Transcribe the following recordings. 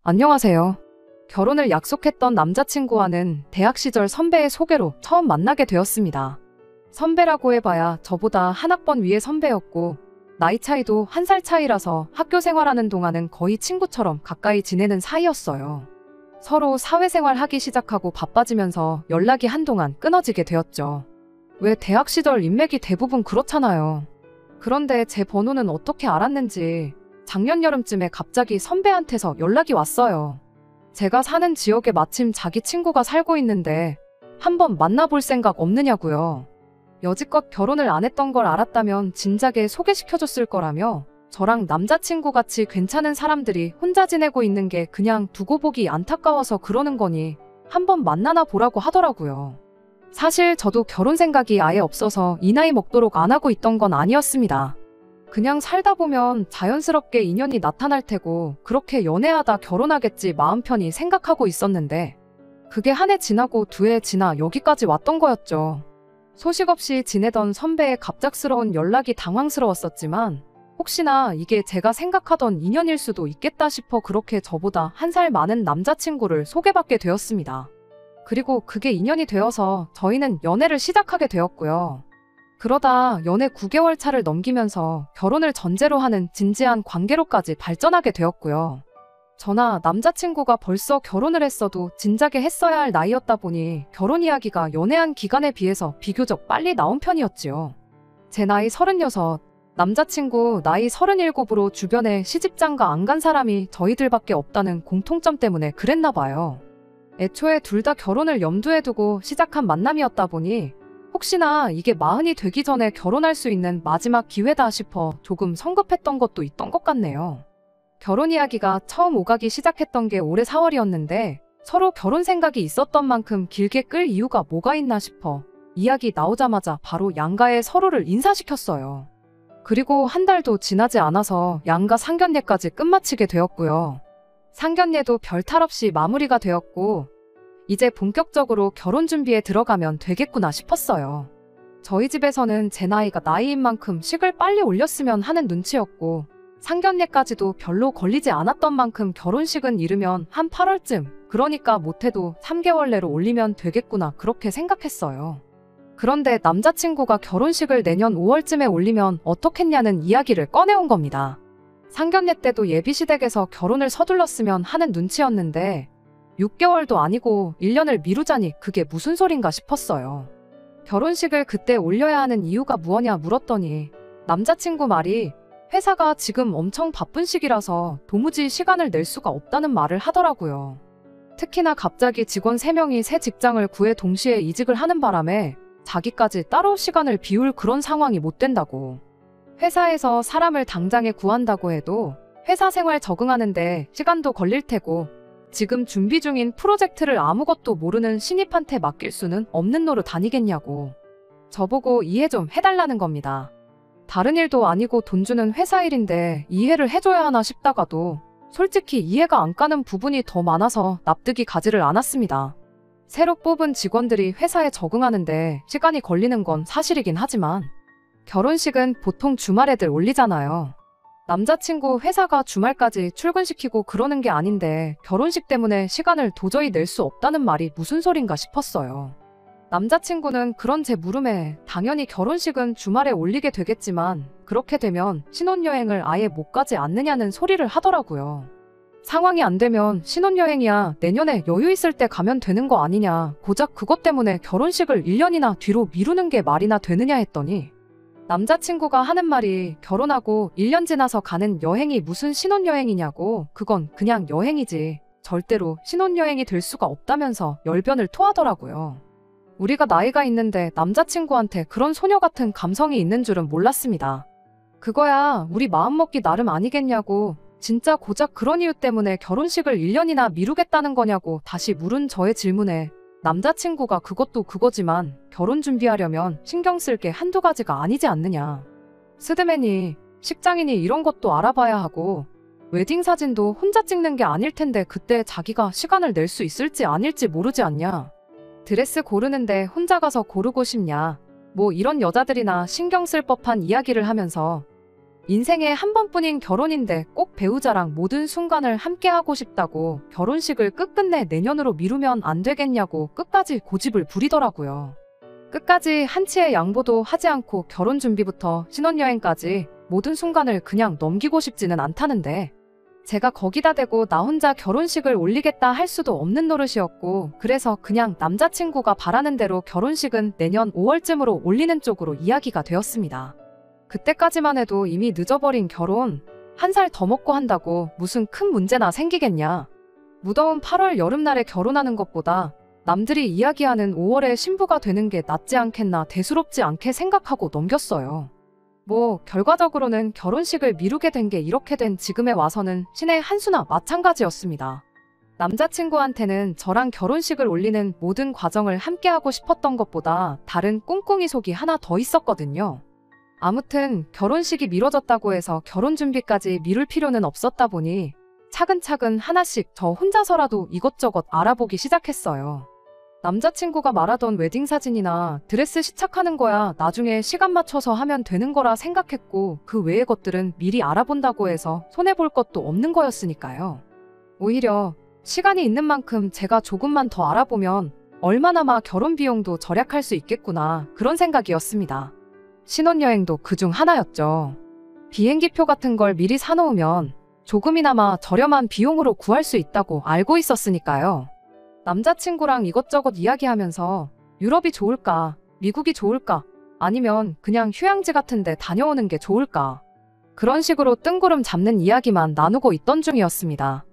안녕하세요. 결혼을 약속했던 남자친구와는 대학 시절 선배의 소개로 처음 만나게 되었습니다. 선배라고 해봐야 저보다 한 학번 위의 선배였고, 나이 차이도 1살 차이라서 학교 생활하는 동안은 거의 친구처럼 가까이 지내는 사이였어요. 서로 사회생활 하기 시작하고 바빠지면서 연락이 한동안 끊어지게 되었죠. 왜 대학 시절 인맥이 대부분 그렇잖아요. 그런데 제 번호는 어떻게 알았는지 작년 여름쯤에 갑자기 선배한테서 연락이 왔어요. 제가 사는 지역에 마침 자기 친구가 살고 있는데 한번 만나볼 생각 없느냐고요. 여지껏 결혼을 안 했던 걸 알았다면 진작에 소개시켜줬을 거라며 저랑 남자친구 같이 괜찮은 사람들이 혼자 지내고 있는 게 그냥 두고 보기 안타까워서 그러는 거니 한번 만나나 보라고 하더라고요. 사실 저도 결혼 생각이 아예 없어서 이 나이 먹도록 안 하고 있던 건 아니었습니다. 그냥 살다 보면 자연스럽게 인연이 나타날 테고 그렇게 연애하다 결혼하겠지 마음 편히 생각하고 있었는데 그게 한 해 지나고 2해 지나 여기까지 왔던 거였죠. 소식 없이 지내던 선배의 갑작스러운 연락이 당황스러웠었지만 혹시나 이게 제가 생각하던 인연일 수도 있겠다 싶어 그렇게 저보다 1살 많은 남자친구를 소개받게 되었습니다. 그리고 그게 인연이 되어서 저희는 연애를 시작하게 되었고요. 그러다 연애 9개월 차를 넘기면서 결혼을 전제로 하는 진지한 관계로까지 발전하게 되었고요. 저나 남자친구가 벌써 결혼을 했어도 진작에 했어야 할 나이였다 보니 결혼 이야기가 연애한 기간에 비해서 비교적 빨리 나온 편이었지요. 제 나이 36, 남자친구 나이 37으로 주변에 시집장가 안 간 사람이 저희들밖에 없다는 공통점 때문에 그랬나 봐요. 애초에 둘 다 결혼을 염두에 두고 시작한 만남이었다 보니 혹시나 이게 40이 되기 전에 결혼할 수 있는 마지막 기회다 싶어 조금 성급했던 것도 있던 것 같네요. 결혼 이야기가 처음 오가기 시작했던 게 올해 4월이었는데 서로 결혼 생각이 있었던 만큼 길게 끌 이유가 뭐가 있나 싶어 이야기 나오자마자 바로 양가에 서로를 인사시켰어요. 그리고 한 달도 지나지 않아서 양가 상견례까지 끝마치게 되었고요. 상견례도 별탈 없이 마무리가 되었고 이제 본격적으로 결혼 준비에 들어가면 되겠구나 싶었어요. 저희 집에서는 제 나이가 나이인 만큼 식을 빨리 올렸으면 하는 눈치였고 상견례까지도 별로 걸리지 않았던 만큼 결혼식은 이르면 한 8월쯤, 그러니까 못해도 3개월 내로 올리면 되겠구나 그렇게 생각했어요. 그런데 남자친구가 결혼식을 내년 5월쯤에 올리면 어떻겠냐는 이야기를 꺼내온 겁니다. 상견례 때도 예비시댁에서 결혼을 서둘렀으면 하는 눈치였는데 6개월도 아니고 1년을 미루자니 그게 무슨 소린가 싶었어요. 결혼식을 그때 올려야 하는 이유가 무엇냐 물었더니 남자친구 말이 회사가 지금 엄청 바쁜 시기라서 도무지 시간을 낼 수가 없다는 말을 하더라고요. 특히나 갑자기 직원 3명이 새 직장을 구해 동시에 이직을 하는 바람에 자기까지 따로 시간을 비울 그런 상황이 못 된다고. 회사에서 사람을 당장에 구한다고 해도 회사 생활 적응하는데 시간도 걸릴 테고 지금 준비 중인 프로젝트를 아무것도 모르는 신입한테 맡길 수는 없는 노릇 아니겠냐고. 저보고 이해 좀 해달라는 겁니다. 다른 일도 아니고 돈 주는 회사 일인데 이해를 해줘야 하나 싶다가도 솔직히 이해가 안 가는 부분이 더 많아서 납득이 가지를 않았습니다. 새로 뽑은 직원들이 회사에 적응하는데 시간이 걸리는 건 사실이긴 하지만 결혼식은 보통 주말에들 올리잖아요. 남자친구 회사가 주말까지 출근시키고 그러는 게 아닌데 결혼식 때문에 시간을 도저히 낼 수 없다는 말이 무슨 소린가 싶었어요. 남자친구는 그런 제 물음에 당연히 결혼식은 주말에 올리게 되겠지만 그렇게 되면 신혼여행을 아예 못 가지 않느냐는 소리를 하더라고요. 상황이 안 되면 신혼여행이야 내년에 여유 있을 때 가면 되는 거 아니냐, 고작 그것 때문에 결혼식을 1년이나 뒤로 미루는 게 말이나 되느냐 했더니 남자친구가 하는 말이 결혼하고 1년 지나서 가는 여행이 무슨 신혼여행이냐고, 그건 그냥 여행이지 절대로 신혼여행이 될 수가 없다면서 열변을 토하더라고요. 우리가 나이가 있는데 남자친구한테 그런 소녀 같은 감성이 있는 줄은 몰랐습니다. 그거야 우리 마음먹기 나름 아니겠냐고, 진짜 고작 그런 이유 때문에 결혼식을 1년이나 미루겠다는 거냐고 다시 물은 저의 질문에 남자친구가 그것도 그거지만 결혼 준비하려면 신경 쓸 게 한두 가지가 아니지 않느냐. 스드맨이 식장이니 이런 것도 알아봐야 하고 웨딩 사진도 혼자 찍는 게 아닐 텐데 그때 자기가 시간을 낼 수 있을지 아닐지 모르지 않냐. 드레스 고르는데 혼자 가서 고르고 싶냐. 뭐 이런 여자들이나 신경 쓸 법한 이야기를 하면서 인생에 한 번뿐인 결혼인데 꼭 배우자랑 모든 순간을 함께하고 싶다고 결혼식을 끝끝내 내년으로 미루면 안 되겠냐고 끝까지 고집을 부리더라고요. 끝까지 한치의 양보도 하지 않고 결혼 준비부터 신혼여행까지 모든 순간을 그냥 넘기고 싶지는 않다는데 제가 거기다 대고 나 혼자 결혼식을 올리겠다 할 수도 없는 노릇이었고 그래서 그냥 남자친구가 바라는 대로 결혼식은 내년 5월쯤으로 올리는 쪽으로 이야기가 되었습니다. 그때까지만 해도 이미 늦어버린 결혼, 한 살 더 먹고 한다고 무슨 큰 문제나 생기겠냐. 무더운 8월 여름날에 결혼하는 것보다 남들이 이야기하는 5월에 신부가 되는 게 낫지 않겠나 대수롭지 않게 생각하고 넘겼어요. 뭐 결과적으로는 결혼식을 미루게 된 게 이렇게 된 지금에 와서는 신의 한 수나 마찬가지였습니다. 남자친구한테는 저랑 결혼식을 올리는 모든 과정을 함께하고 싶었던 것보다 다른 꿍꿍이 속이 하나 더 있었거든요. 아무튼 결혼식이 미뤄졌다고 해서 결혼 준비까지 미룰 필요는 없었다 보니 차근차근 하나씩 저 혼자서라도 이것저것 알아보기 시작했어요. 남자친구가 말하던 웨딩 사진이나 드레스 시착하는 거야 나중에 시간 맞춰서 하면 되는 거라 생각했고 그 외의 것들은 미리 알아본다고 해서 손해볼 것도 없는 거였으니까요. 오히려 시간이 있는 만큼 제가 조금만 더 알아보면 얼마나마 결혼 비용도 절약할 수 있겠구나 그런 생각이었습니다. 신혼여행도 그중 하나였죠. 비행기표 같은 걸 미리 사놓으면 조금이나마 저렴한 비용으로 구할 수 있다고 알고 있었으니까요. 남자친구랑 이것저것 이야기하면서 유럽이 좋을까, 미국이 좋을까, 아니면 그냥 휴양지 같은 데 다녀오는 게 좋을까. 그런 식으로 뜬구름 잡는 이야기만 나누고 있던 중이었습니다.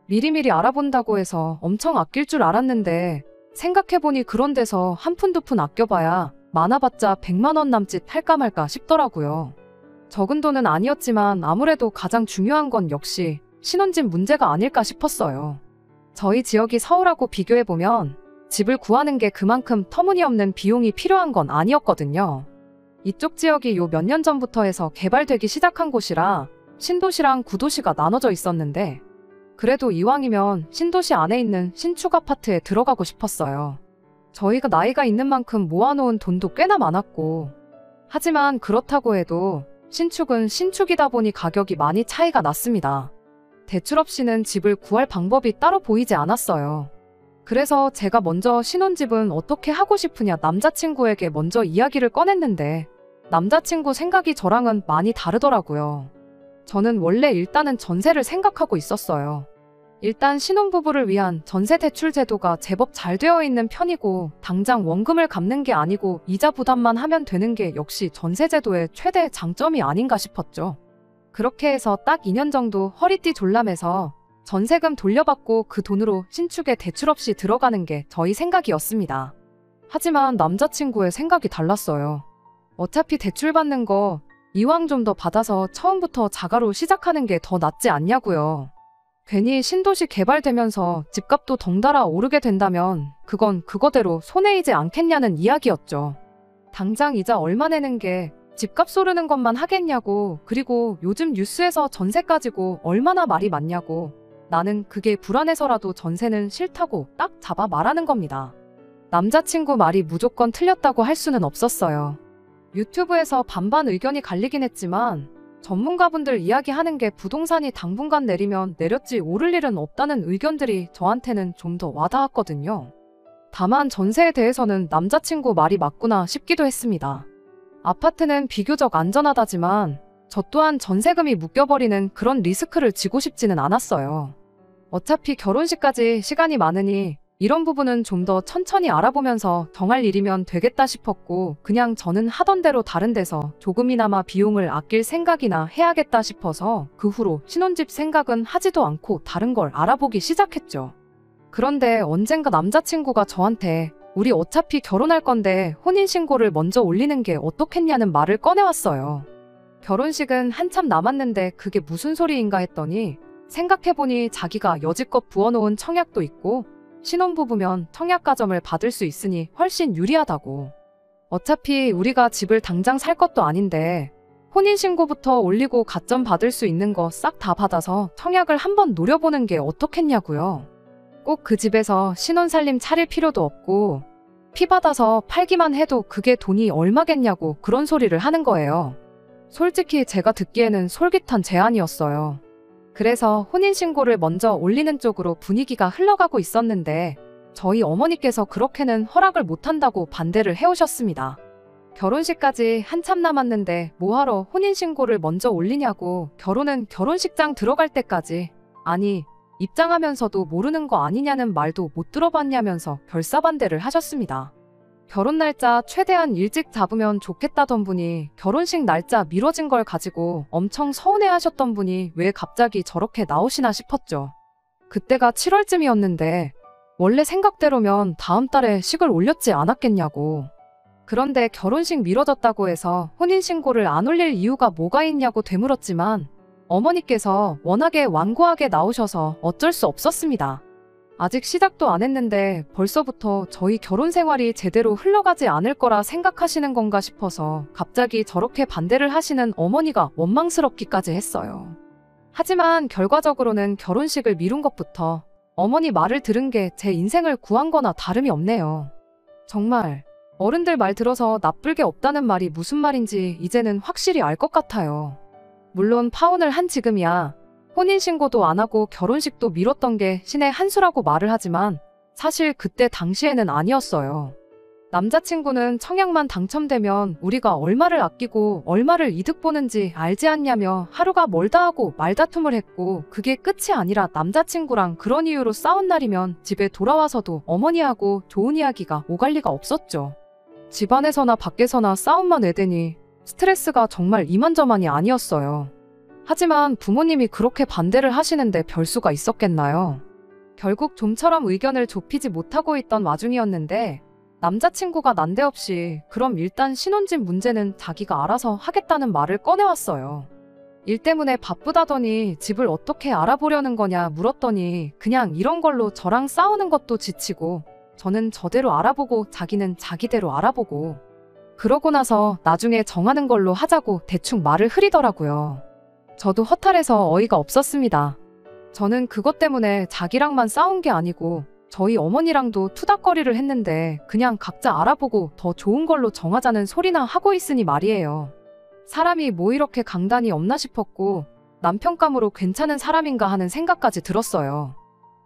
미리미리 알아본다고 해서 엄청 아낄 줄 알았는데 생각해보니 그런 데서 한 푼 두 푼 아껴봐야 많아봤자 100만 원 남짓 할까 말까 싶더라고요. 적은 돈은 아니었지만 아무래도 가장 중요한 건 역시 신혼집 문제가 아닐까 싶었어요. 저희 지역이 서울하고 비교해보면 집을 구하는 게 그만큼 터무니없는 비용이 필요한 건 아니었거든요. 이쪽 지역이 요 몇 년 전부터 해서 개발되기 시작한 곳이라 신도시랑 구도시가 나눠져 있었는데 그래도 이왕이면 신도시 안에 있는 신축 아파트에 들어가고 싶었어요. 저희가 나이가 있는 만큼 모아놓은 돈도 꽤나 많았고 하지만 그렇다고 해도 신축은 신축이다 보니 가격이 많이 차이가 났습니다. 대출 없이는 집을 구할 방법이 따로 보이지 않았어요. 그래서 제가 먼저 신혼집은 어떻게 하고 싶으냐 남자친구에게 먼저 이야기를 꺼냈는데 남자친구 생각이 저랑은 많이 다르더라고요. 저는 원래 일단은 전세를 생각하고 있었어요. 일단 신혼부부를 위한 전세 대출 제도가 제법 잘 되어 있는 편이고 당장 원금을 갚는 게 아니고 이자 부담만 하면 되는 게 역시 전세 제도의 최대 장점이 아닌가 싶었죠. 그렇게 해서 딱 2년 정도 허리띠 졸라매서 전세금 돌려받고 그 돈으로 신축에 대출 없이 들어가는 게 저희 생각이었습니다. 하지만 남자친구의 생각이 달랐어요. 어차피 대출 받는 거 이왕 좀 더 받아서 처음부터 자가로 시작하는 게 더 낫지 않냐고요. 괜히 신도시 개발되면서 집값도 덩달아 오르게 된다면 그건 그거대로 손해이지 않겠냐는 이야기였죠. 당장 이자 얼마 내는 게 집값 오르는 것만 하겠냐고 그리고 요즘 뉴스에서 전세 가지고 얼마나 말이 많냐고 나는 그게 불안해서라도 전세는 싫다고 딱 잡아 말하는 겁니다. 남자친구 말이 무조건 틀렸다고 할 수는 없었어요. 유튜브에서 반반 의견이 갈리긴 했지만 전문가분들 이야기하는 게 부동산이 당분간 내리면 내렸지 오를 일은 없다는 의견들이 저한테는 좀 더 와닿았거든요. 다만 전세에 대해서는 남자친구 말이 맞구나 싶기도 했습니다. 아파트는 비교적 안전하다지만 저 또한 전세금이 묶여버리는 그런 리스크를 지고 싶지는 않았어요. 어차피 결혼식까지 시간이 많으니 이런 부분은 좀 더 천천히 알아보면서 정할 일이면 되겠다 싶었고 그냥 저는 하던 대로 다른 데서 조금이나마 비용을 아낄 생각이나 해야겠다 싶어서 그 후로 신혼집 생각은 하지도 않고 다른 걸 알아보기 시작했죠. 그런데 언젠가 남자친구가 저한테 우리 어차피 결혼할 건데 혼인신고를 먼저 올리는 게 어떻겠냐는 말을 꺼내왔어요. 결혼식은 한참 남았는데 그게 무슨 소리인가 했더니 생각해보니 자기가 여지껏 부어놓은 청약도 있고 신혼부부면 청약가점을 받을 수 있으니 훨씬 유리하다고. 어차피 우리가 집을 당장 살 것도 아닌데 혼인신고부터 올리고 가점 받을 수 있는 거 싹 다 받아서 청약을 한번 노려보는 게 어떻겠냐고요. 꼭 그 집에서 신혼살림 차릴 필요도 없고 피 받아서 팔기만 해도 그게 돈이 얼마겠냐고 그런 소리를 하는 거예요. 솔직히 제가 듣기에는 솔깃한 제안이었어요. 그래서 혼인신고를 먼저 올리는 쪽으로 분위기가 흘러가고 있었는데 저희 어머니께서 그렇게는 허락을 못한다고 반대를 해오셨습니다. 결혼식까지 한참 남았는데 뭐하러 혼인신고를 먼저 올리냐고, 결혼은 결혼식장 들어갈 때까지, 아니 입장하면서도 모르는 거 아니냐는 말도 못 들어봤냐면서 결사반대를 하셨습니다. 결혼 날짜 최대한 일찍 잡으면 좋겠다던 분이 결혼식 날짜 미뤄진 걸 가지고 엄청 서운해하셨던 분이 왜 갑자기 저렇게 나오시나 싶었죠. 그때가 7월쯤이었는데 원래 생각대로면 다음 달에 식을 올렸지 않았겠냐고. 그런데 결혼식 미뤄졌다고 해서 혼인신고를 안 올릴 이유가 뭐가 있냐고 되물었지만 어머니께서 워낙에 완고하게 나오셔서 어쩔 수 없었습니다. 아직 시작도 안 했는데 벌써부터 저희 결혼 생활이 제대로 흘러가지 않을 거라 생각하시는 건가 싶어서 갑자기 저렇게 반대를 하시는 어머니가 원망스럽기까지 했어요. 하지만 결과적으로는 결혼식을 미룬 것부터 어머니 말을 들은 게 제 인생을 구한 거나 다름이 없네요. 정말 어른들 말 들어서 나쁠 게 없다는 말이 무슨 말인지 이제는 확실히 알 것 같아요. 물론 파혼을 한 지금이야 혼인신고도 안 하고 결혼식도 미뤘던 게 신의 한 수라고 말을 하지만 사실 그때 당시에는 아니었어요. 남자친구는 청약만 당첨되면 우리가 얼마를 아끼고 얼마를 이득 보는지 알지 않냐며 하루가 멀다 하고 말다툼을 했고, 그게 끝이 아니라 남자친구랑 그런 이유로 싸운 날이면 집에 돌아와서도 어머니하고 좋은 이야기가 오갈 리가 없었죠. 집안에서나 밖에서나 싸움만 애대니 스트레스가 정말 이만저만이 아니었어요. 하지만 부모님이 그렇게 반대를 하시는데 별수가 있었겠나요? 결국 좀처럼 의견을 좁히지 못하고 있던 와중이었는데 남자친구가 난데없이 그럼 일단 신혼집 문제는 자기가 알아서 하겠다는 말을 꺼내왔어요. 일 때문에 바쁘다더니 집을 어떻게 알아보려는 거냐 물었더니 그냥 이런 걸로 저랑 싸우는 것도 지치고 저는 저대로 알아보고 자기는 자기대로 알아보고 그러고 나서 나중에 정하는 걸로 하자고 대충 말을 흐리더라고요. 저도 허탈해서 어이가 없었습니다. 저는 그것 때문에 자기랑만 싸운 게 아니고 저희 어머니랑도 투닥거리를 했는데 그냥 각자 알아보고 더 좋은 걸로 정하자는 소리나 하고 있으니 말이에요. 사람이 뭐 이렇게 강단이 없나 싶었고 남편감으로 괜찮은 사람인가 하는 생각까지 들었어요.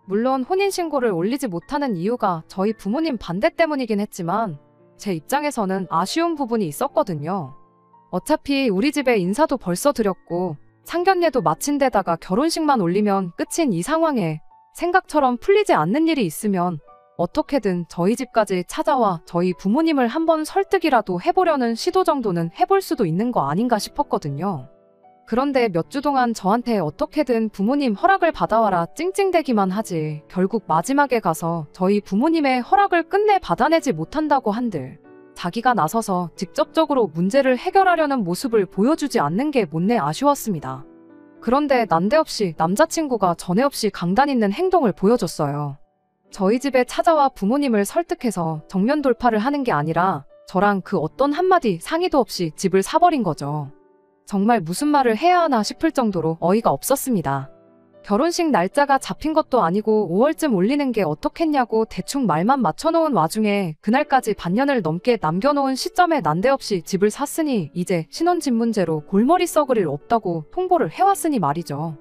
물론 혼인신고를 올리지 못하는 이유가 저희 부모님 반대 때문이긴 했지만 제 입장에서는 아쉬운 부분이 있었거든요. 어차피 우리 집에 인사도 벌써 드렸고 상견례도 마친 데다가 결혼식만 올리면 끝인 이 상황에 생각처럼 풀리지 않는 일이 있으면 어떻게든 저희 집까지 찾아와 저희 부모님을 한번 설득이라도 해보려는 시도 정도는 해볼 수도 있는 거 아닌가 싶었거든요. 그런데 몇 주 동안 저한테 어떻게든 부모님 허락을 받아와라 찡찡대기만 하지 결국 마지막에 가서 저희 부모님의 허락을 끝내 받아내지 못한다고 한들 자기가 나서서 직접적으로 문제를 해결하려는 모습을 보여주지 않는 게 못내 아쉬웠습니다. 그런데 난데없이 남자친구가 전에 없이 강단 있는 행동을 보여줬어요. 저희 집에 찾아와 부모님을 설득해서 정면 돌파를 하는 게 아니라 저랑 그 어떤 한마디 상의도 없이 집을 사버린 거죠. 정말 무슨 말을 해야 하나 싶을 정도로 어이가 없었습니다. 결혼식 날짜가 잡힌 것도 아니고 5월쯤 올리는 게 어떻겠냐고 대충 말만 맞춰놓은 와중에 그날까지 반년을 넘게 남겨놓은 시점에 난데없이 집을 샀으니 이제 신혼집 문제로 골머리 썩을 일 없다고 통보를 해왔으니 말이죠.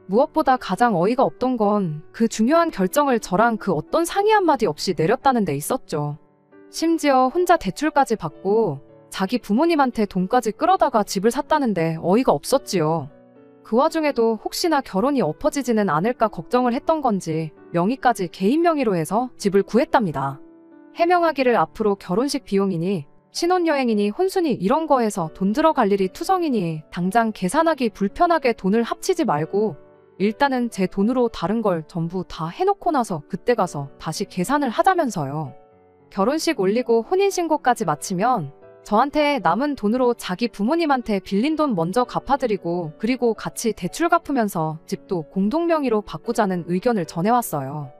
무엇보다 가장 어이가 없던 건 그 중요한 결정을 저랑 그 어떤 상의 한마디 없이 내렸다는 데 있었죠. 심지어 혼자 대출까지 받고 자기 부모님한테 돈까지 끌어다가 집을 샀다는데 어이가 없었지요. 그 와중에도 혹시나 결혼이 엎어지지는 않을까 걱정을 했던 건지 명의까지 개인 명의로 해서 집을 구했답니다. 해명하기를 앞으로 결혼식 비용이니 신혼여행이니 혼수니 이런 거 해서 돈 들어갈 일이 투성이니 당장 계산하기 불편하게 돈을 합치지 말고 일단은 제 돈으로 다른 걸 전부 다 해놓고 나서 그때 가서 다시 계산을 하자면서요. 결혼식 올리고 혼인신고까지 마치면 저한테 남은 돈으로 자기 부모님한테 빌린 돈 먼저 갚아드리고 그리고 같이 대출 갚으면서 집도 공동명의로 바꾸자는 의견을 전해왔어요.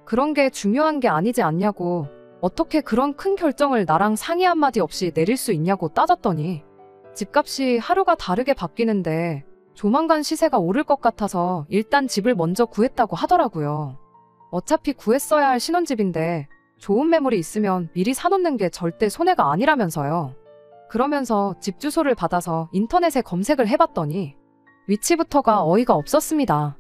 그런 게 중요한 게 아니지 않냐고, 어떻게 그런 큰 결정을 나랑 상의 한마디 없이 내릴 수 있냐고 따졌더니 집값이 하루가 다르게 바뀌는데 조만간 시세가 오를 것 같아서 일단 집을 먼저 구했다고 하더라고요. 어차피 구했어야 할 신혼집인데 좋은 매물이 있으면 미리 사놓는 게 절대 손해가 아니라면서요. 그러면서 집 주소를 받아서 인터넷에 검색을 해봤더니 위치부터가 어이가 없었습니다.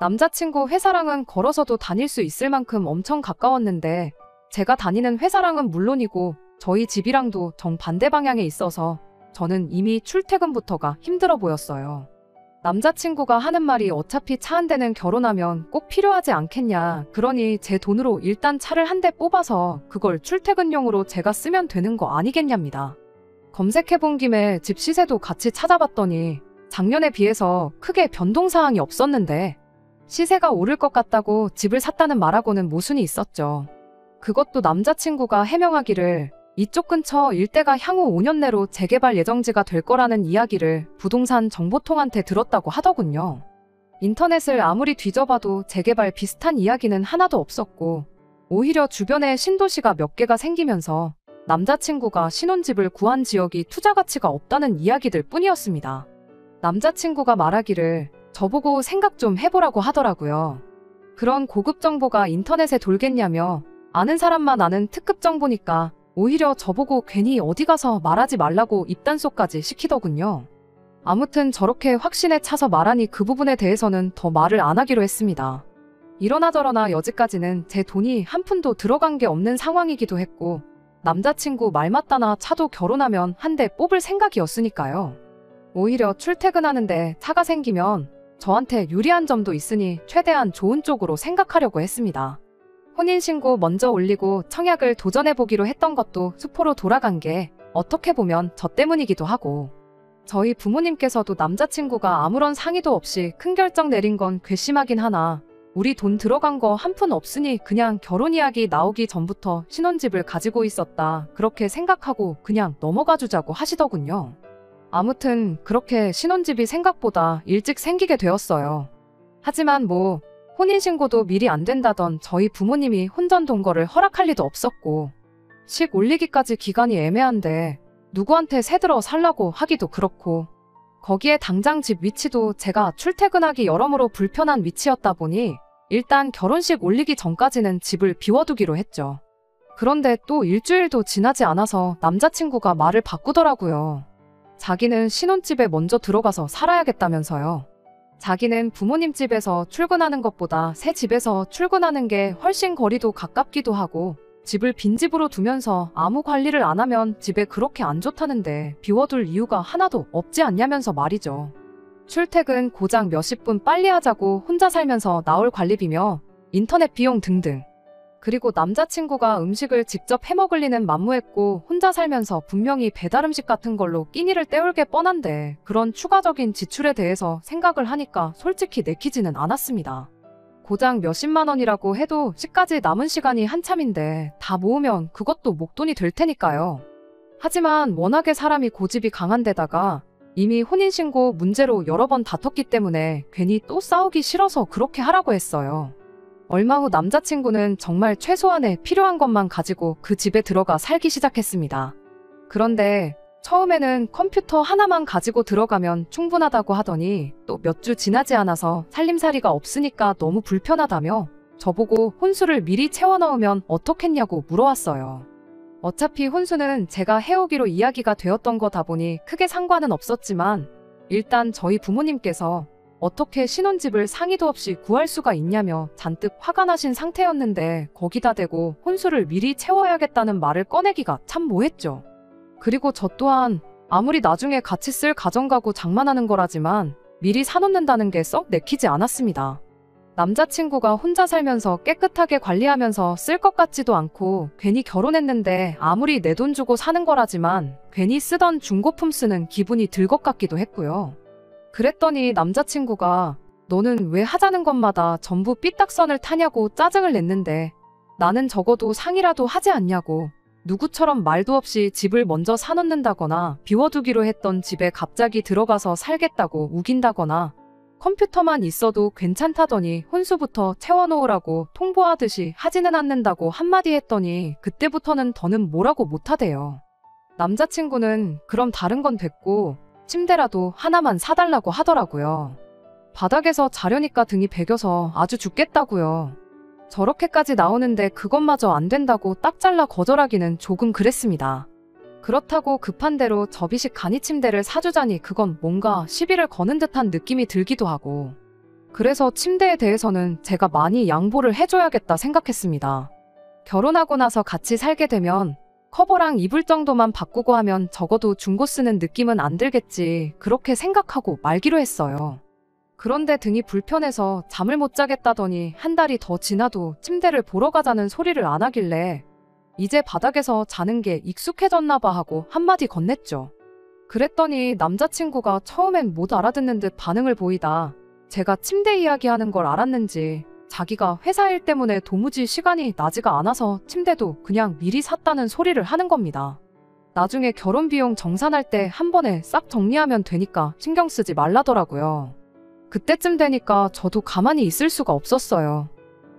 남자친구 회사랑은 걸어서도 다닐 수 있을 만큼 엄청 가까웠는데 제가 다니는 회사랑은 물론이고 저희 집이랑도 정반대 방향에 있어서 저는 이미 출퇴근부터가 힘들어 보였어요. 남자친구가 하는 말이 어차피 차 한 대는 결혼하면 꼭 필요하지 않겠냐. 그러니 제 돈으로 일단 차를 한 대 뽑아서 그걸 출퇴근용으로 제가 쓰면 되는 거 아니겠냐입니다. 검색해본 김에 집 시세도 같이 찾아봤더니 작년에 비해서 크게 변동사항이 없었는데 시세가 오를 것 같다고 집을 샀다는 말하고는 모순이 있었죠. 그것도 남자친구가 해명하기를 이쪽 근처 일대가 향후 5년 내로 재개발 예정지가 될 거라는 이야기를 부동산 정보통한테 들었다고 하더군요. 인터넷을 아무리 뒤져봐도 재개발 비슷한 이야기는 하나도 없었고 오히려 주변에 신도시가 몇 개가 생기면서 남자친구가 신혼집을 구한 지역이 투자 가치가 없다는 이야기들 뿐이었습니다. 남자친구가 말하기를 저보고 생각 좀 해보라고 하더라고요. 그런 고급 정보가 인터넷에 돌겠냐며 아는 사람만 아는 특급 정보니까 오히려 저보고 괜히 어디 가서 말하지 말라고 입단속까지 시키더군요. 아무튼 저렇게 확신에 차서 말하니 그 부분에 대해서는 더 말을 안 하기로 했습니다. 이러나 저러나 여지까지는 제 돈이 한 푼도 들어간 게 없는 상황이기도 했고 남자친구 말 맞다나 차도 결혼하면 한 대 뽑을 생각이었으니까요. 오히려 출퇴근하는데 차가 생기면 저한테 유리한 점도 있으니 최대한 좋은 쪽으로 생각하려고 했습니다. 혼인신고 먼저 올리고 청약을 도전해보기로 했던 것도 수포로 돌아간 게 어떻게 보면 저 때문이기도 하고 저희 부모님께서도 남자친구가 아무런 상의도 없이 큰 결정 내린 건 괘씸하긴 하나 우리 돈 들어간 거 한 푼 없으니 그냥 결혼 이야기 나오기 전부터 신혼집을 가지고 있었다 그렇게 생각하고 그냥 넘어가 주자고 하시더군요. 아무튼 그렇게 신혼집이 생각보다 일찍 생기게 되었어요. 하지만 뭐 혼인신고도 미리 안 된다던 저희 부모님이 혼전 동거를 허락할 리도 없었고 식 올리기까지 기간이 애매한데 누구한테 새들어 살라고 하기도 그렇고 거기에 당장 집 위치도 제가 출퇴근하기 여러모로 불편한 위치였다 보니 일단 결혼식 올리기 전까지는 집을 비워두기로 했죠. 그런데 또 일주일도 지나지 않아서 남자친구가 말을 바꾸더라고요. 자기는 신혼집에 먼저 들어가서 살아야겠다면서요. 자기는 부모님 집에서 출근하는 것보다 새 집에서 출근하는 게 훨씬 거리도 가깝기도 하고 집을 빈집으로 두면서 아무 관리를 안 하면 집에 그렇게 안 좋다는데 비워둘 이유가 하나도 없지 않냐면서 말이죠. 출퇴근 고작 몇십 분 빨리 하자고 혼자 살면서 나올 관리비며 인터넷 비용 등등. 그리고 남자친구가 음식을 직접 해먹을 리는 만무했고 혼자 살면서 분명히 배달음식 같은 걸로 끼니를 때울 게 뻔한데 그런 추가적인 지출에 대해서 생각을 하니까 솔직히 내키지는 않았습니다. 고작 몇십만 원이라고 해도 식까지 남은 시간이 한참인데 다 모으면 그것도 목돈이 될 테니까요. 하지만 워낙에 사람이 고집이 강한 데다가 이미 혼인신고 문제로 여러 번 다퉜기 때문에 괜히 또 싸우기 싫어서 그렇게 하라고 했어요. 얼마 후 남자친구는 정말 최소한의 필요한 것만 가지고 그 집에 들어가 살기 시작했습니다. 그런데 처음에는 컴퓨터 하나만 가지고 들어가면 충분하다고 하더니 또 몇 주 지나지 않아서 살림살이가 없으니까 너무 불편하다며 저보고 혼수를 미리 채워 넣으면 어떻겠냐고 물어왔어요. 어차피 혼수는 제가 해오기로 이야기가 되었던 거다 보니 크게 상관은 없었지만 일단 저희 부모님께서 어떻게 신혼집을 상의도 없이 구할 수가 있냐며 잔뜩 화가 나신 상태였는데 거기다 대고 혼수를 미리 채워야겠다는 말을 꺼내기가 참 뭐했죠. 그리고 저 또한 아무리 나중에 같이 쓸 가정가구 장만하는 거라지만 미리 사놓는다는 게 썩 내키지 않았습니다. 남자친구가 혼자 살면서 깨끗하게 관리하면서 쓸 것 같지도 않고 괜히 결혼했는데 아무리 내 돈 주고 사는 거라지만 괜히 쓰던 중고품 쓰는 기분이 들 것 같기도 했고요. 그랬더니 남자친구가 너는 왜 하자는 것마다 전부 삐딱선을 타냐고 짜증을 냈는데 나는 적어도 상의라도 하지 않냐고 누구처럼 말도 없이 집을 먼저 사놓는다거나 비워두기로 했던 집에 갑자기 들어가서 살겠다고 우긴다거나 컴퓨터만 있어도 괜찮다더니 혼수부터 채워놓으라고 통보하듯이 하지는 않는다고 한마디 했더니 그때부터는 더는 뭐라고 못하대요. 남자친구는 그럼 다른 건 됐고 침대라도 하나만 사달라고 하더라고요. 바닥에서 자려니까 등이 베겨서 아주 죽겠다고요. 저렇게까지 나오는데 그것마저 안 된다고 딱 잘라 거절하기는 조금 그랬습니다. 그렇다고 급한 대로 접이식 간이 침대를 사주자니 그건 뭔가 시비를 거는 듯한 느낌이 들기도 하고, 그래서 침대에 대해서는 제가 많이 양보를 해줘야겠다 생각했습니다. 결혼하고 나서 같이 살게 되면 커버랑 이불 정도만 바꾸고 하면 적어도 중고 쓰는 느낌은 안 들겠지, 그렇게 생각하고 말기로 했어요. 그런데 등이 불편해서 잠을 못 자겠다더니 한 달이 더 지나도 침대를 보러 가자는 소리를 안 하길래 이제 바닥에서 자는 게 익숙해졌나 봐 하고 한마디 건넸죠. 그랬더니 남자친구가 처음엔 못 알아듣는 듯 반응을 보이다 제가 침대 이야기하는 걸 알았는지 자기가 회사 일 때문에 도무지 시간이 나지가 않아서 침대도 그냥 미리 샀다는 소리를 하는 겁니다. 나중에 결혼 비용 정산할 때 한 번에 싹 정리하면 되니까 신경 쓰지 말라더라고요. 그때쯤 되니까 저도 가만히 있을 수가 없었어요.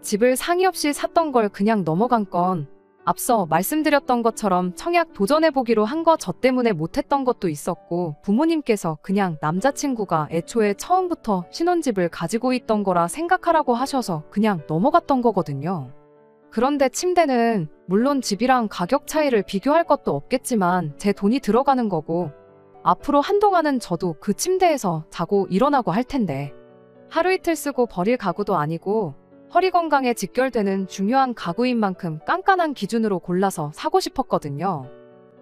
집을 상의 없이 샀던 걸 그냥 넘어간 건 앞서 말씀드렸던 것처럼 청약 도전해보기로 한 거 저 때문에 못했던 것도 있었고, 부모님께서 그냥 남자친구가 애초에 처음부터 신혼집을 가지고 있던 거라 생각하라고 하셔서 그냥 넘어갔던 거거든요. 그런데 침대는 물론 집이랑 가격 차이를 비교할 것도 없겠지만 제 돈이 들어가는 거고, 앞으로 한동안은 저도 그 침대에서 자고 일어나고 할 텐데 하루 이틀 쓰고 버릴 가구도 아니고 허리 건강에 직결되는 중요한 가구인 만큼 깐깐한 기준으로 골라서 사고 싶었거든요.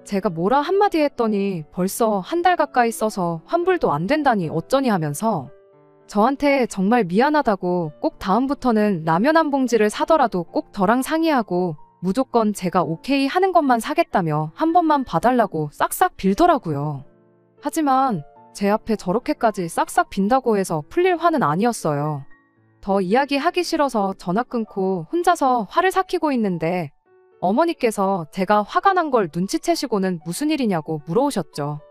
제가 뭐라 한마디 했더니 벌써 한 달 가까이 써서 환불도 안 된다니 어쩌니 하면서 저한테 정말 미안하다고 꼭 다음부터는 라면 한 봉지를 사더라도 꼭 저랑 상의하고 무조건 제가 오케이 하는 것만 사겠다며 한 번만 봐달라고 싹싹 빌더라고요. 하지만 제 앞에 저렇게까지 싹싹 빈다고 해서 풀릴 화는 아니었어요. 더 이야기하기 싫어서 전화 끊고 혼자서 화를 삭히고 있는데 어머니께서 제가 화가 난 걸 눈치채시고는 무슨 일이냐고 물어오셨죠.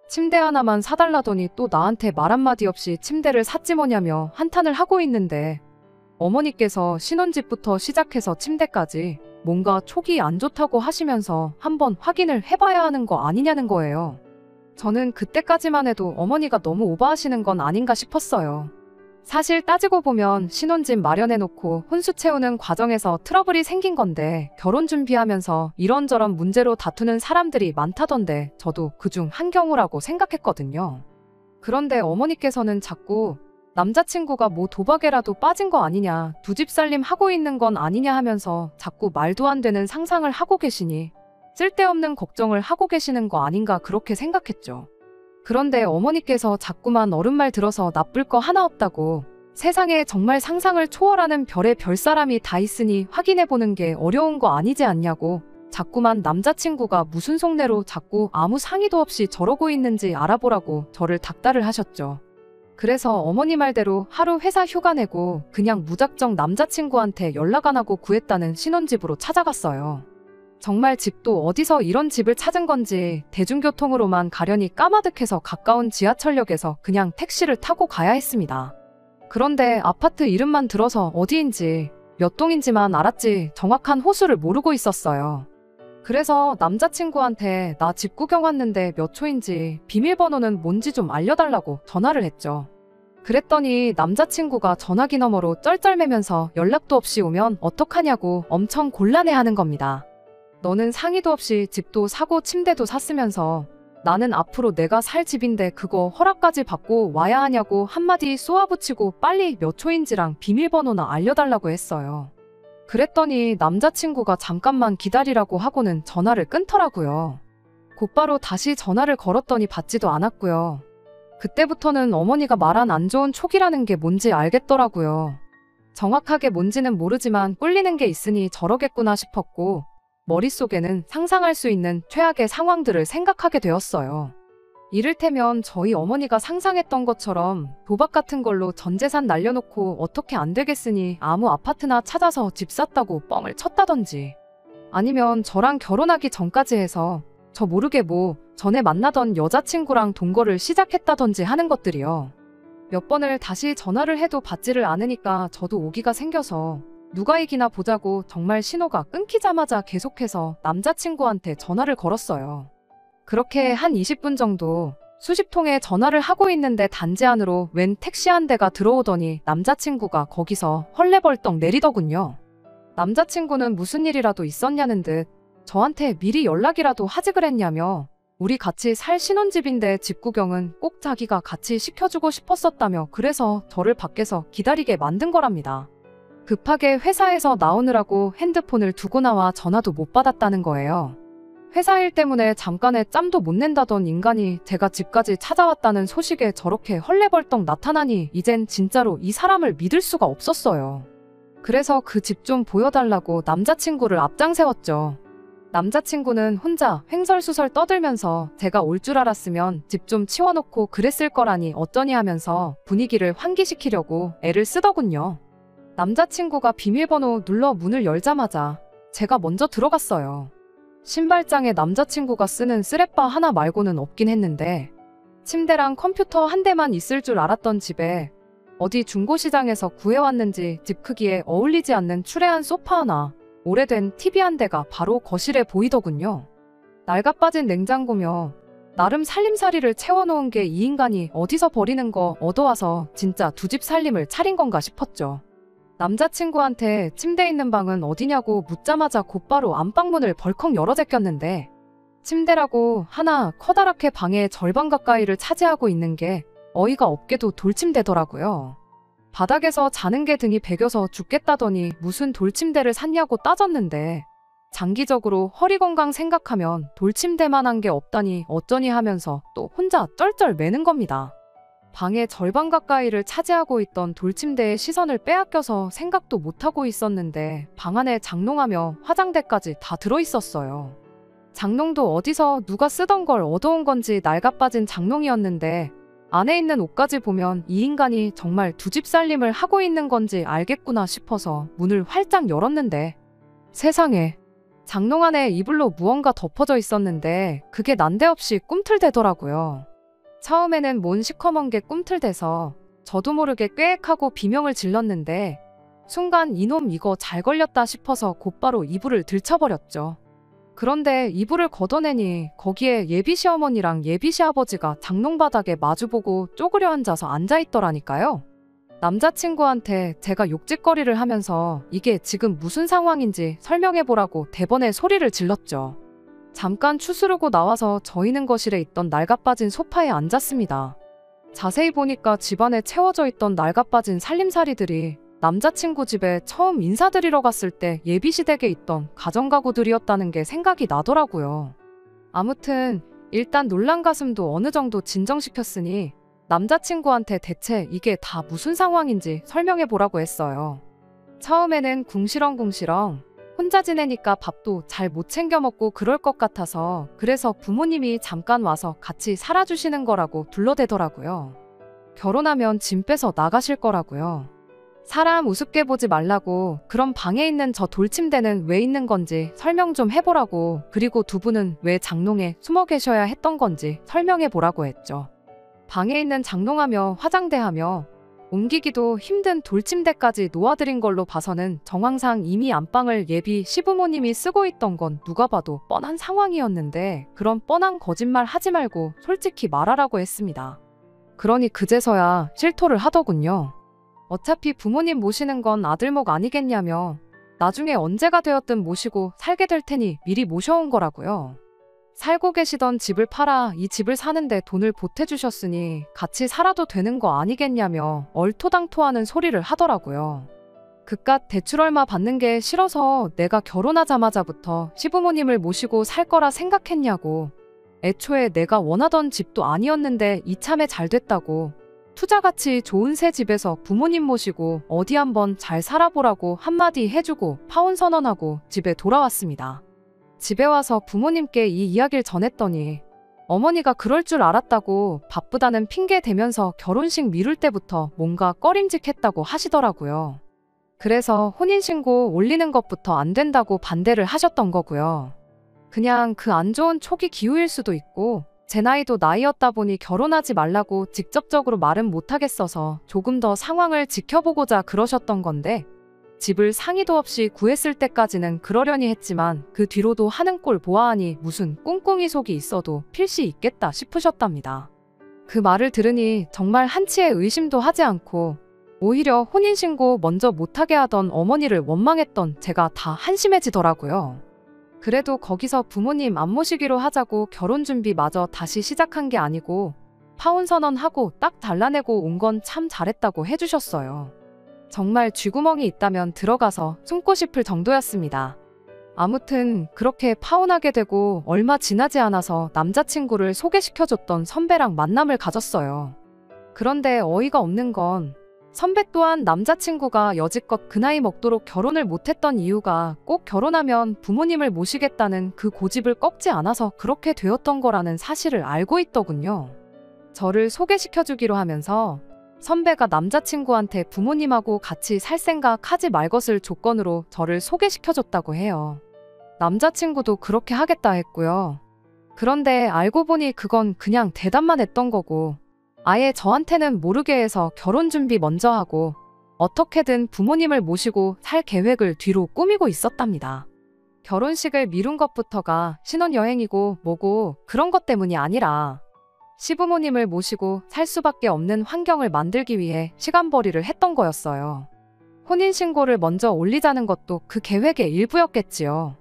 침대 하나만 사달라더니 또 나한테 말 한마디 없이 침대를 샀지 뭐냐며 한탄을 하고 있는데 어머니께서 신혼집부터 시작해서 침대까지 뭔가 촉이 안 좋다고 하시면서 한번 확인을 해봐야 하는 거 아니냐는 거예요. 저는 그때까지만 해도 어머니가 너무 오버하시는 건 아닌가 싶었어요. 사실 따지고 보면 신혼집 마련해놓고 혼수 채우는 과정에서 트러블이 생긴 건데 결혼 준비하면서 이런저런 문제로 다투는 사람들이 많다던데 저도 그중 한 경우라고 생각했거든요. 그런데 어머니께서는 자꾸 남자친구가 뭐 도박에라도 빠진 거 아니냐, 두 집 살림 하고 있는 건 아니냐 하면서 자꾸 말도 안 되는 상상을 하고 계시니 쓸데없는 걱정을 하고 계시는 거 아닌가 그렇게 생각했죠. 그런데 어머니께서 자꾸만 어른 말 들어서 나쁠 거 하나 없다고, 세상에 정말 상상을 초월하는 별의 별사람이 다 있으니 확인해보는 게 어려운 거 아니지 않냐고 자꾸만 남자친구가 무슨 속내로 자꾸 아무 상의도 없이 저러고 있는지 알아보라고 저를 닥달을 하셨죠. 그래서 어머니 말대로 하루 회사 휴가 내고 그냥 무작정 남자친구한테 연락 안 하고 구했다는 신혼집으로 찾아갔어요. 정말 집도 어디서 이런 집을 찾은 건지 대중교통으로만 가려니 까마득해서 가까운 지하철역에서 그냥 택시를 타고 가야 했습니다. 그런데 아파트 이름만 들어서 어디인지 몇 동인지만 알았지 정확한 호수를 모르고 있었어요. 그래서 남자친구한테 나 집 구경 왔는데 몇 초인지 비밀번호는 뭔지 좀 알려달라고 전화를 했죠. 그랬더니 남자친구가 전화기 너머로 쩔쩔매면서 연락도 없이 오면 어떡하냐고 엄청 곤란해하는 겁니다. 너는 상의도 없이 집도 사고 침대도 샀으면서 나는 앞으로 내가 살 집인데 그거 허락까지 받고 와야 하냐고 한마디 쏘아붙이고 빨리 몇 초인지랑 비밀번호나 알려달라고 했어요. 그랬더니 남자친구가 잠깐만 기다리라고 하고는 전화를 끊더라고요. 곧바로 다시 전화를 걸었더니 받지도 않았고요. 그때부터는 어머니가 말한 안 좋은 촉이라는 게 뭔지 알겠더라고요. 정확하게 뭔지는 모르지만 꿀리는 게 있으니 저러겠구나 싶었고 머릿속에는 상상할 수 있는 최악의 상황들을 생각하게 되었어요. 이를테면 저희 어머니가 상상했던 것처럼 도박 같은 걸로 전 재산 날려놓고 어떻게 안 되겠으니 아무 아파트나 찾아서 집 샀다고 뻥을 쳤다던지, 아니면 저랑 결혼하기 전까지 해서 저 모르게 뭐 전에 만나던 여자친구랑 동거를 시작했다던지 하는 것들이요. 몇 번을 다시 전화를 해도 받지를 않으니까 저도 오기가 생겨서 누가 이기나 보자고 정말 신호가 끊기자마자 계속해서 남자친구한테 전화를 걸었어요. 그렇게 한 20분 정도 수십 통의 전화를 하고 있는데 단지 안으로 웬 택시 한 대가 들어오더니 남자친구가 거기서 헐레벌떡 내리더군요. 남자친구는 무슨 일이라도 있었냐는 듯 저한테 미리 연락이라도 하지 그랬냐며 우리 같이 살 신혼집인데 집 구경은 꼭 자기가 같이 시켜주고 싶었었다며 그래서 저를 밖에서 기다리게 만든 거랍니다. 급하게 회사에서 나오느라고 핸드폰을 두고 나와 전화도 못 받았다는 거예요. 회사 일 때문에 잠깐의 짬도 못 낸다던 인간이 제가 집까지 찾아왔다는 소식에 저렇게 헐레벌떡 나타나니 이젠 진짜로 이 사람을 믿을 수가 없었어요. 그래서 그 집 좀 보여달라고 남자친구를 앞장 세웠죠. 남자친구는 혼자 횡설수설 떠들면서 제가 올 줄 알았으면 집 좀 치워놓고 그랬을 거라니 어쩌니 하면서 분위기를 환기시키려고 애를 쓰더군요. 남자친구가 비밀번호 눌러 문을 열자마자 제가 먼저 들어갔어요. 신발장에 남자친구가 쓰는 스랩바 하나 말고는 없긴 했는데 침대랑 컴퓨터 한 대만 있을 줄 알았던 집에 어디 중고시장에서 구해왔는지 집 크기에 어울리지 않는 추레한 소파 하나, 오래된 TV 한 대가 바로 거실에 보이더군요. 낡아빠진 냉장고며 나름 살림살이를 채워놓은 게 이 인간이 어디서 버리는 거 얻어와서 진짜 두 집 살림을 차린 건가 싶었죠. 남자친구한테 침대 있는 방은 어디냐고 묻자마자 곧바로 안방문을 벌컥 열어 제꼈는데 침대라고 하나 커다랗게 방의 절반 가까이를 차지하고 있는 게 어이가 없게도 돌침대더라고요. 바닥에서 자는 게 등이 베겨서 죽겠다더니 무슨 돌침대를 샀냐고 따졌는데 장기적으로 허리 건강 생각하면 돌침대만한 게 없다니 어쩌니 하면서 또 혼자 쩔쩔 매는 겁니다. 방의 절반 가까이를 차지하고 있던 돌침대에 시선을 빼앗겨서 생각도 못하고 있었는데 방 안에 장롱하며 화장대까지 다 들어있었어요. 장롱도 어디서 누가 쓰던 걸 얻어온 건지 낡아빠진 장롱이었는데 안에 있는 옷까지 보면 이 인간이 정말 두 집 살림을 하고 있는 건지 알겠구나 싶어서 문을 활짝 열었는데 세상에 장롱 안에 이불로 무언가 덮어져 있었는데 그게 난데없이 꿈틀대더라고요. 처음에는 뭔 시커먼 게 꿈틀대서 저도 모르게 꾀액하고 비명을 질렀는데 순간 이놈 이거 잘 걸렸다 싶어서 곧바로 이불을 들쳐버렸죠. 그런데 이불을 걷어내니 거기에 예비시어머니랑 예비시아버지가 장롱바닥에 마주보고 쪼그려 앉아서 앉아있더라니까요. 남자친구한테 제가 욕짓거리를 하면서 이게 지금 무슨 상황인지 설명해보라고 대번에 소리를 질렀죠. 잠깐 추스르고 나와서 저희는 거실에 있던 낡아빠진 소파에 앉았습니다. 자세히 보니까 집안에 채워져 있던 낡아빠진 살림살이들이 남자친구 집에 처음 인사드리러 갔을 때 예비시댁에 있던 가정가구들이었다는 게 생각이 나더라고요. 아무튼 일단 놀란 가슴도 어느 정도 진정시켰으니 남자친구한테 대체 이게 다 무슨 상황인지 설명해보라고 했어요. 처음에는 궁시렁궁시렁 혼자 지내니까 밥도 잘 못 챙겨 먹고 그럴 것 같아서 그래서 부모님이 잠깐 와서 같이 살아주시는 거라고 둘러대더라고요. 결혼하면 짐 빼서 나가실 거라고요. 사람 우습게 보지 말라고 그럼 방에 있는 저 돌침대는 왜 있는 건지 설명 좀 해보라고 그리고 두 분은 왜 장롱에 숨어 계셔야 했던 건지 설명해보라고 했죠. 방에 있는 장롱하며 화장대하며 옮기기도 힘든 돌침대까지 놓아드린 걸로 봐서는 정황상 이미 안방을 예비 시부모님이 쓰고 있던 건 누가 봐도 뻔한 상황이었는데 그런 뻔한 거짓말 하지 말고 솔직히 말하라고 했습니다. 그러니 그제서야 실토를 하더군요. 어차피 부모님 모시는 건 아들목 아니겠냐며 나중에 언제가 되었든 모시고 살게 될 테니 미리 모셔온 거라고요. 살고 계시던 집을 팔아 이 집을 사는데 돈을 보태주셨으니 같이 살아도 되는 거 아니겠냐며 얼토당토하는 소리를 하더라고요. 그깟 대출 얼마 받는 게 싫어서 내가 결혼하자마자부터 시부모님을 모시고 살 거라 생각했냐고 애초에 내가 원하던 집도 아니었는데 이참에 잘 됐다고 투자가치 좋은 새 집에서 부모님 모시고 어디 한번 잘 살아보라고 한마디 해주고 파혼 선언하고 집에 돌아왔습니다. 집에 와서 부모님께 이 이야기를 전했더니 어머니가 그럴 줄 알았다고 바쁘다는 핑계 대면서 결혼식 미룰 때부터 뭔가 꺼림직했다고 하시더라고요. 그래서 혼인신고 올리는 것부터 안 된다고 반대를 하셨던 거고요. 그냥 그 안 좋은 초기 기후일 수도 있고 제 나이도 나이였다 보니 결혼하지 말라고 직접적으로 말은 못하겠어서 조금 더 상황을 지켜보고자 그러셨던 건데 집을 상의도 없이 구했을 때까지는 그러려니 했지만 그 뒤로도 하는 꼴 보아하니 무슨 꿍꿍이 속이 있어도 필시 있겠다 싶으셨답니다. 그 말을 들으니 정말 한치의 의심도 하지 않고 오히려 혼인신고 먼저 못하게 하던 어머니를 원망했던 제가 다 한심해지더라고요. 그래도 거기서 부모님 안 모시기로 하자고 결혼 준비마저 다시 시작한 게 아니고 파혼 선언하고 딱 잘라내고 온 건 참 잘했다고 해주셨어요. 정말 쥐구멍이 있다면 들어가서 숨고 싶을 정도였습니다. 아무튼 그렇게 파혼하게 되고 얼마 지나지 않아서 남자친구를 소개시켜줬던 선배랑 만남을 가졌어요. 그런데 어이가 없는 건 선배 또한 남자친구가 여지껏 그 나이 먹도록 결혼을 못했던 이유가 꼭 결혼하면 부모님을 모시겠다는 그 고집을 꺾지 않아서 그렇게 되었던 거라는 사실을 알고 있더군요. 저를 소개시켜주기로 하면서 선배가 남자친구한테 부모님하고 같이 살 생각 하지 말 것을 조건으로 저를 소개시켜줬다고 해요. 남자친구도 그렇게 하겠다 했고요. 그런데 알고 보니 그건 그냥 대답만 했던 거고 아예 저한테는 모르게 해서 결혼 준비 먼저 하고 어떻게든 부모님을 모시고 살 계획을 뒤로 꾸미고 있었답니다. 결혼식을 미룬 것부터가 신혼여행이고 뭐고 그런 것 때문이 아니라 시부모님을 모시고 살 수밖에 없는 환경을 만들기 위해 시간벌이를 했던 거였어요. 혼인신고를 먼저 올리자는 것도 그 계획의 일부였겠지요.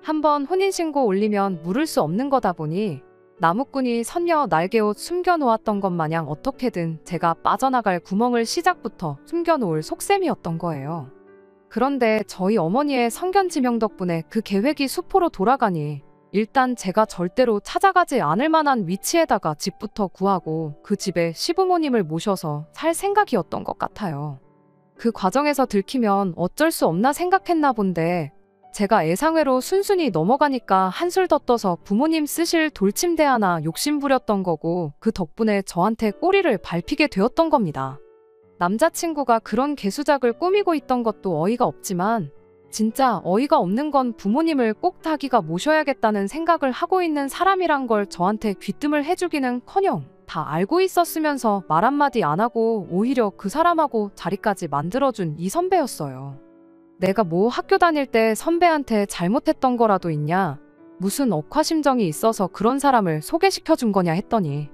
한번 혼인신고 올리면 물을 수 없는 거다 보니 나무꾼이 선녀 날개옷 숨겨놓았던 것 마냥 어떻게든 제가 빠져나갈 구멍을 시작부터 숨겨놓을 속셈이었던 거예요. 그런데 저희 어머니의 성견지명 덕분에 그 계획이 수포로 돌아가니 일단 제가 절대로 찾아가지 않을 만한 위치에다가 집부터 구하고 그 집에 시부모님을 모셔서 살 생각이었던 것 같아요. 그 과정에서 들키면 어쩔 수 없나 생각했나 본데 제가 예상외로 순순히 넘어가니까 한술 더 떠서 부모님 쓰실 돌침대 하나 욕심부렸던 거고 그 덕분에 저한테 꼬리를 밟히게 되었던 겁니다. 남자친구가 그런 개수작을 꾸미고 있던 것도 어이가 없지만 진짜 어이가 없는 건 부모님을 꼭 자기가 모셔야겠다는 생각을 하고 있는 사람이란 걸 저한테 귀뜸을 해주기는커녕 다 알고 있었으면서 말 한마디 안 하고 오히려 그 사람하고 자리까지 만들어준 이 선배였어요. 내가 뭐 학교 다닐 때 선배한테 잘못했던 거라도 있냐? 무슨 억하심정이 있어서 그런 사람을 소개시켜준 거냐 했더니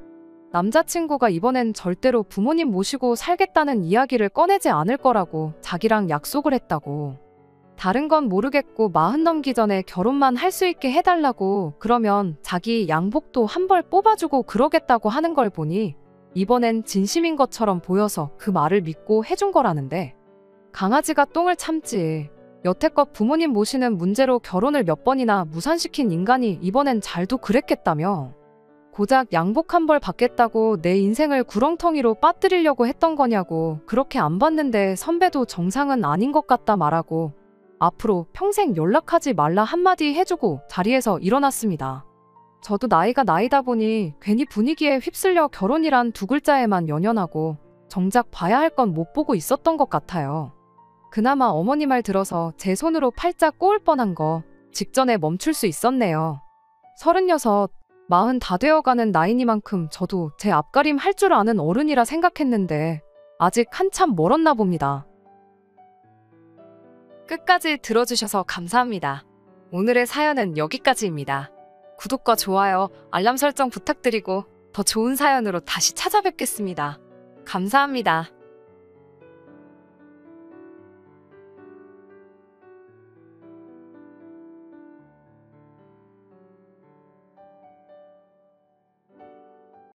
남자친구가 이번엔 절대로 부모님 모시고 살겠다는 이야기를 꺼내지 않을 거라고 자기랑 약속을 했다고. 다른 건 모르겠고 40 넘기 전에 결혼만 할 수 있게 해달라고 그러면 자기 양복도 한 벌 뽑아주고 그러겠다고 하는 걸 보니 이번엔 진심인 것처럼 보여서 그 말을 믿고 해준 거라는데 강아지가 똥을 참지. 여태껏 부모님 모시는 문제로 결혼을 몇 번이나 무산시킨 인간이 이번엔 잘도 그랬겠다며. 고작 양복 한 벌 받겠다고 내 인생을 구렁텅이로 빠뜨리려고 했던 거냐고. 그렇게 안 받는데 선배도 정상은 아닌 것 같다 말하고 앞으로 평생 연락하지 말라 한마디 해주고 자리에서 일어났습니다. 저도 나이가 나이다 보니 괜히 분위기에 휩쓸려 결혼이란 두 글자에만 연연하고 정작 봐야 할 건 못 보고 있었던 것 같아요. 그나마 어머니 말 들어서 제 손으로 팔자 꼬을 뻔한 거 직전에 멈출 수 있었네요. 36, 40 다 되어가는 나이니만큼 저도 제 앞가림 할 줄 아는 어른이라 생각했는데 아직 한참 멀었나 봅니다. 끝까지 들어주셔서 감사합니다. 오늘의 사연은 여기까지입니다. 구독과 좋아요, 알람 설정 부탁드리고 더 좋은 사연으로 다시 찾아뵙겠습니다. 감사합니다.